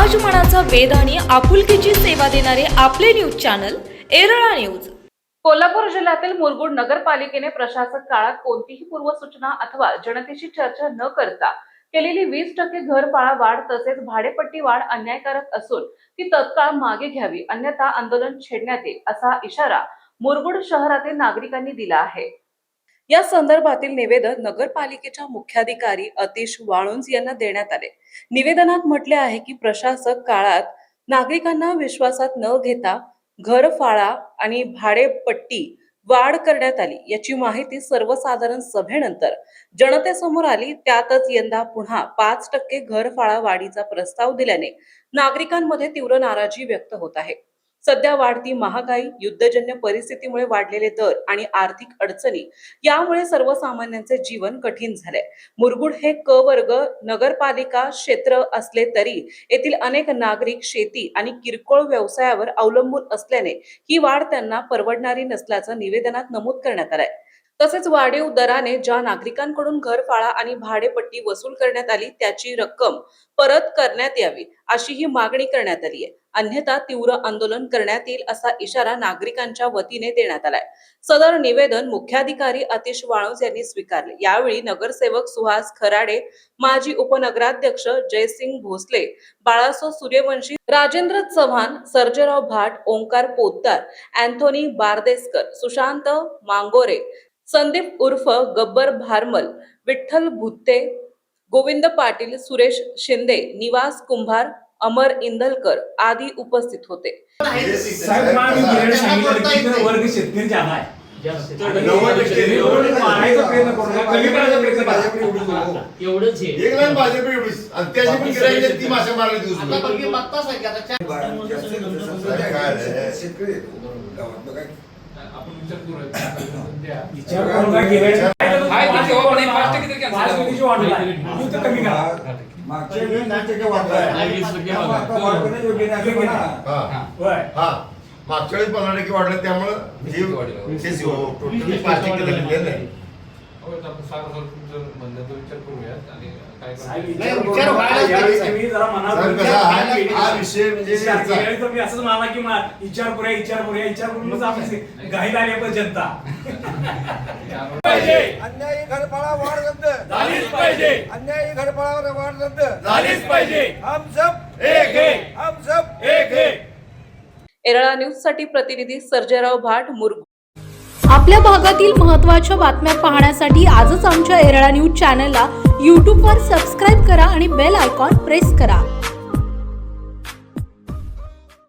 समाजमनाचा वेध आणि आपुलकीची सेवा देणारे आपले news channel Erala news. Kolhapur जिल्ह्यातील मुरगुड नगरपालिकेने प्रशासक काळात कोणतीही पूर्वसूचना अथवा जनतेशी चर्चा न करता केलेली 20% घरफाळा वाढ तसेच भाडेपट्टी वाढ अन्यायकारक असून ती तत्काळ मागे घ्यावी, अन्यथा आंदोलन छेडण्यात येईल असा इशारा मुरगुड शहरातील नागरिकांनी दिला आहे। या संदर्भातील निवेदन नगरपालिकेच्या मुख्याधिकारी अतिश वाळुंज यांना देण्यात आले। निवेदनात म्हटले आहे की प्रशासक काळात नागरिकांना विश्वासात न घेता घरफाळा आणि भाडेपट्टी वाढ करण्यात आली, याची माहिती सर्वसाधारण सभेनंतर जनतेसमोर आली। त्यातच यंदा पुन्हा 5% घरफाळा वाढीचा प्रस्ताव दिल्याने नागरिकांमध्ये तीव्र नाराजी व्यक्त होत आहे। सध्या वाढती महागाई, युद्धजन्य परिस्थितीमुळे वाढलेले दर आणि आर्थिक अडचणी यामुळे सर्वसामान्यांचे जीवन कठीण झाले। मुरगुड हे क वर्ग नगरपालिका क्षेत्र असले तरी येथील अनेक नागरिक शेती आणि किरकोळ व्यवसायावर अवलंबून असल्याने ही वाढ त्यांना परवडणारी नसल्याचं निवेदनात नमूद करण्यात आलंय। तसेच वाढीव दराने ज्या नागरिकांकडून घरफाळा आणि भाडेपट्टी वसूल करण्यात आली त्याची रक्कम परत करण्यात यावी अशी ही मागणी करण्यात आली आहे, अन्यथा तीव्र आंदोलन करण्यात येईल असा इशारा नागरिकांच्या वतीने देण्यात आलाय। सदर निवेदन मुख्याधिकारी अतिश वाळुंज यांनी स्वीकारले। यावेळी नगरसेवक सुहास खराडे, माजी उपनगराध्यक्ष जयसिंग भोसले, बाळासो सूर्यवंशी, राजेंद्र चव्हाण, सर्जेराव भाट, ओंकार पोद्दार, अँथोनी बारदेसकर, सुशांत मांगोरे, संदीप उर्फ गब्बर भारमल, विठ्ठल भुत्ते, गोविंद पाटील, सुरेश शिंदे, निवास कुंभार, अमर इंदलकर आदी उपस्थित होते। वर्ग शेतकरी जाणार आहे मागच्या वेळेस 15% वाढलं, त्यामुळे विचार जनता अन्यायी घरफाळा वाढ रद्द झालीच पाहिजे, अन्यायी घरफाळा वाढ रद्द झालीच पाहिजे। हम सब एक है, हम सब एक है। एरळा न्यूज साठी प्रतिनिधी सर्जेराव भाट, मुरगुड। आपल्या भागातील महत्त्वाच्या बातम्या पाहण्यासाठी आजच आमच्या एरळा न्यूज चॅनलला YouTube वर सबस्क्राइब करा आणि बेल आयकॉन प्रेस करा।